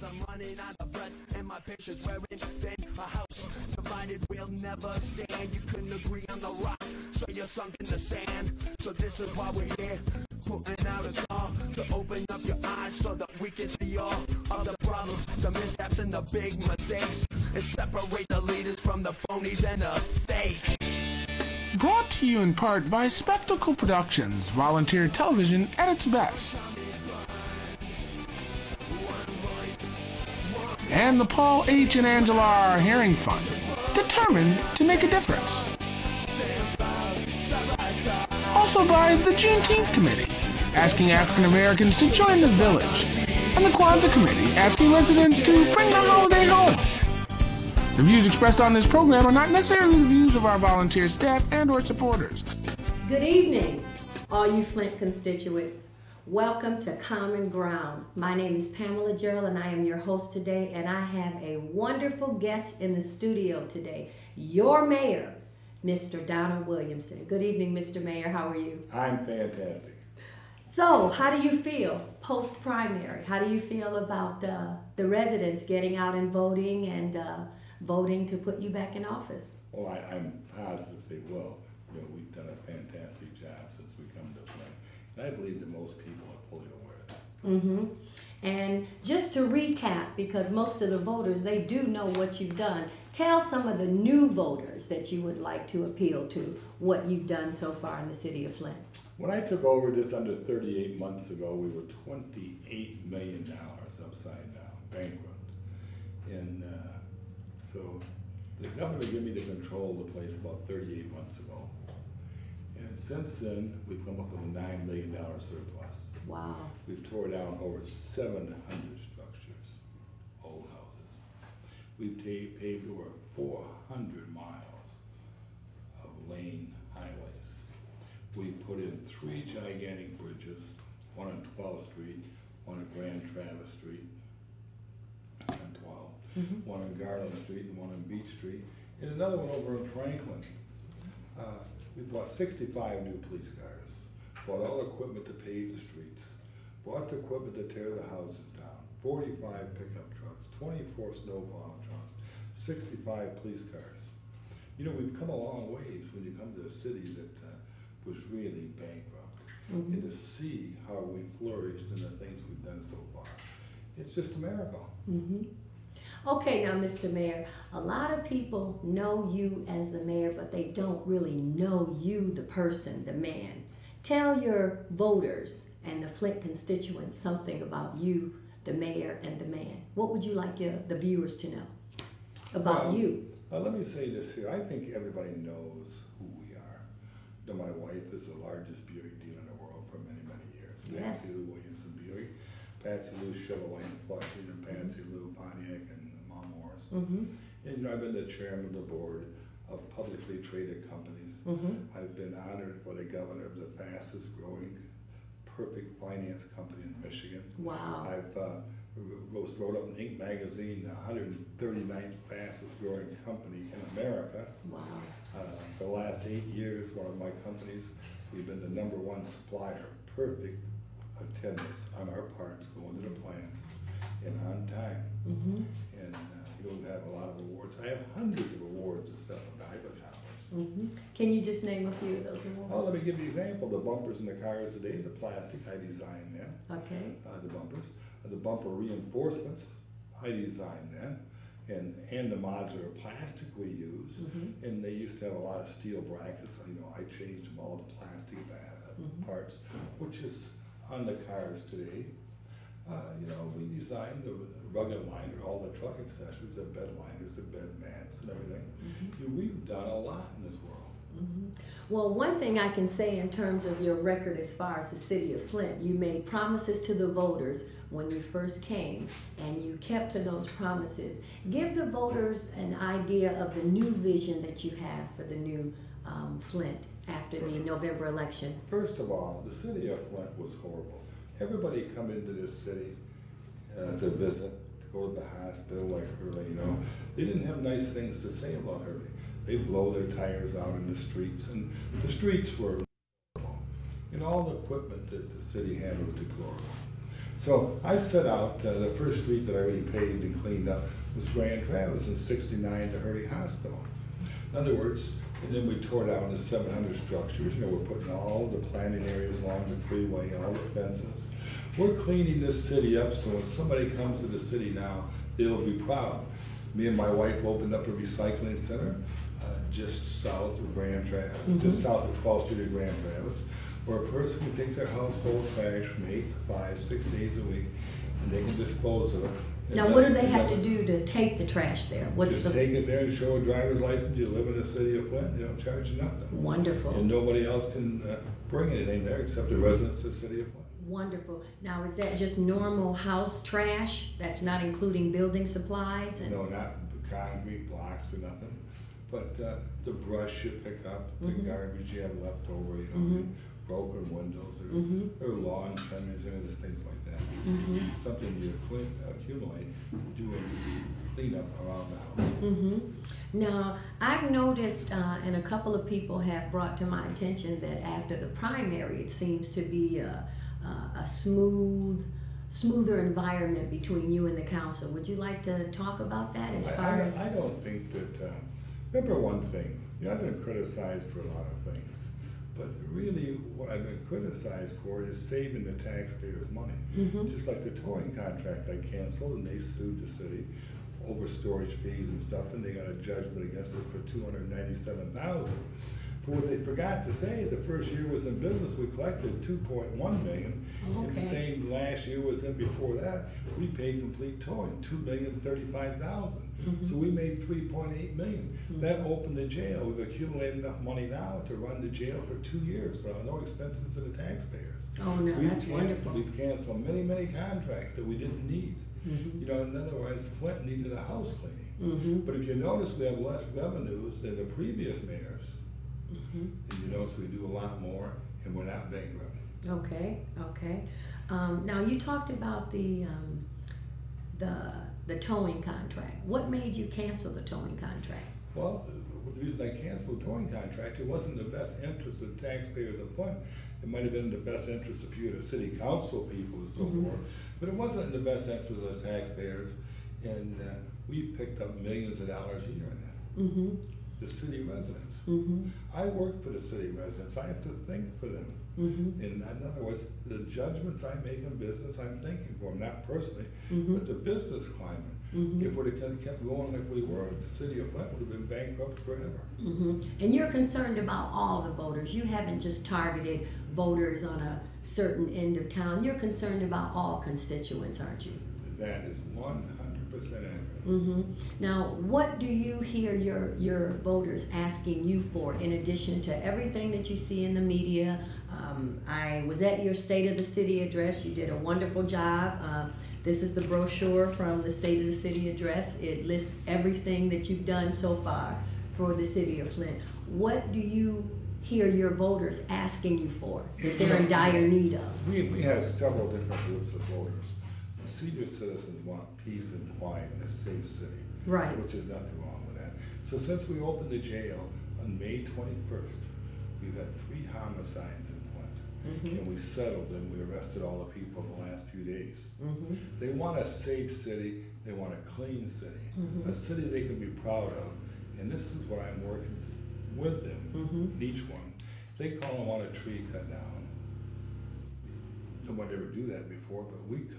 I'm running out of breath and my patience wearing thin. A house divided will never stand. You couldn't agree on the rock, so you're sunk in the sand. So this is why we're here, putting out a call to open up your eyes so that we can see all of the problems, the mishaps, and the big mistakes, and separate the leaders from the phonies and the fakes. Brought to you in part by Spectacle Productions, volunteer television at its best. And the Paul H. and Angela R. Herring Fund, determined to make a difference. Also by the Juneteenth Committee, asking African Americans to join the village, and the Kwanzaa Committee, asking residents to bring the holiday home. The views expressed on this program are not necessarily the views of our volunteer staff and or supporters. Good evening, all you Flint constituents. Welcome to Common Ground. My name is Pamela Gerald and I am your host today, and I have a wonderful guest in the studio today, your mayor, Mr. Donald Williamson. Good evening, Mr. Mayor. How are you? I'm fantastic. So, how do you feel post-primary? How do you feel about the residents getting out and voting and voting to put you back in office? Well, I'm positive they will. You know, we've done a fantastic job since we come to Flint. And I believe that most people are fully aware of that. Mm-hmm. And just to recap, because most of the voters, they do know what you've done, tell some of the new voters that you would like to appeal to what you've done so far in the city of Flint. When I took over just under 38 months ago, we were $28 million upside down, bankrupt. And so the governor gave me the control of the place about 38 months ago. And since then, we've come up with a $9 million surplus. Wow. We've tore down over 700 structures, old houses. We've paved over 400 miles of lane highways. We put in 3 gigantic bridges, one on 12th Street, one on Grand Traverse Street, on 12, one on Garland Street and one on Beach Street, and another one over in Franklin. We bought 65 new police cars, bought all equipment to pave the streets, bought the equipment to tear the houses down, 45 pickup trucks, 24 snowplow trucks, 65 police cars. You know, we've come a long ways when you come to a city that was really bankrupt. And to see how we flourished and the things we've done so far, it's just a miracle. Okay, now, Mr. Mayor, a lot of people know you as the mayor, but they don't really know you, the person, the man. Tell your voters and the Flint constituents something about you, the mayor, and the man. What would you like the viewers to know about you? Let me say this here. I think everybody knows who we are. You know, my wife is the largest Buick dealer in the world for many, many years. Yes. Patsy Lou Williamson Buick, Patsy Lou Chevrolet and Flushing, and Patsy Lou Pontiac and Mom Morris. And you know, I've been the chairman of the board of publicly traded companies. I've been honored by the governor of the fastest growing perfect finance company in Michigan. Wow. I've wrote up in Inc. magazine, the 139th fastest growing company in America. Wow. For the last 8 years, one of my companies, we've been the #1 supplier, perfect attendance on our parts going to the plants and on time. And you know, we have a lot of awards. I have hundreds of awards and stuff that I've accomplished. Can you just name a few of those awards? Oh, let me give you an example. The bumpers in the cars today, the plastic, I designed them. Okay. The bumpers. The bumper reinforcements, I designed them. And the modular plastic we use. And they used to have a lot of steel brackets. You know, I changed them all to plastic parts, which is on the cars today. You know, we designed the rugged liner, all the truck accessories, the bed liners, the bed mats, and everything. We've done a lot in this world. Well, one thing I can say in terms of your record as far as the city of Flint, you made promises to the voters when you first came, and you kept to those promises. Give the voters an idea of the new vision that you have for the new Flint after the November election. First of all, the city of Flint was horrible. Everybody come into this city to visit, to go to the hospital like Hurley, you know. They didn't have nice things to say about Hurley. They'd blow their tires out in the streets, and the streets were horrible. And all the equipment that the city had was deplorable. So I set out, the first street that I already paved and cleaned up was Grand Traverse and 69 to Hurley Hospital. In other words, and then we tore down the 700 structures. You know, we're putting all the planting areas along the freeway, all the fences. We're cleaning this city up so when somebody comes to the city now, they'll be proud. Me and my wife opened up a recycling center just south of Grand Traverse, just south of 12th Street of Grand Traverse, where a person can take their household trash from 8 to 5, 6 days a week, and they can dispose of it. Now, what do they have to do to take the trash there? What's just take it there and show a driver's license. You live in the city of Flint. They don't charge you nothing. Wonderful. And nobody else can bring anything there except the residents of the city of Flint. Wonderful. Now, is that just normal house trash? That's not including building supplies? No, not the concrete blocks or nothing. But the brush you pick up, the garbage you have left over, you know, broken windows or lawn trimmings, you know, there's things like that. Something you accumulate, do a cleanup around the house. Now, I've noticed, and a couple of people have brought to my attention that after the primary, it seems to be a smoother environment between you and the council. Would you like to talk about that as far as? I don't think that, remember one thing, you know, I've been criticized for a lot of things, but really what I've been criticized for is saving the taxpayers' money. Just like the towing contract I canceled and they sued the city over storage fees and stuff, and they got a judgment against us for $297,000. For what they forgot to say, the first year was in business, we collected $2.1 million. And the same last year was in before that, we paid complete towing, $2,035,000. So we made $3.8 million. That opened the jail. We've accumulated enough money now to run the jail for 2 years, but no expenses to the taxpayers. Oh no, that's wonderful. We've canceled many contracts that we didn't need. You know, in other words, Flint needed a house cleaning. But if you notice, we have less revenues than the previous mayors. And you notice we do a lot more, and we're not bankrupt. Okay. Now you talked about the towing contract. What made you cancel the towing contract? Well, the reason I canceled the towing contract, it wasn't in the best interest of taxpayers in Flint. It might have been in the best interest of a few of the city council people and so forth, but it wasn't in the best interest of the taxpayers. And we picked up millions of dollars a year in that. The city residents. I work for the city residents. I have to think for them. In other words, the judgments I make in business, I'm thinking for them, not personally, but the business climate. If we had kept going like we were, the city of Flint would have been bankrupt forever. And you're concerned about all the voters. You haven't just targeted voters on a certain end of town. You're concerned about all constituents, aren't you? That is 100% accurate. Now, what do you hear your voters asking you for in addition to everything that you see in the media? I was at your State of the City address. You did a wonderful job. This is the brochure from the State of the City address. It lists everything that you've done so far for the city of Flint. What do you hear your voters asking you for that they're in dire need of? We have several different groups of voters. Senior citizens want peace and quiet in a safe city, which is nothing wrong with that. So since we opened the jail on May 21st, we've had 3 homicides in Flint, and we settled them. We arrested all the people in the last few days. They want a safe city. They want a clean city, a city they can be proud of. And this is what I'm working with them in each one. If they call and want a tree cut down, nobody ever do that before, but we cut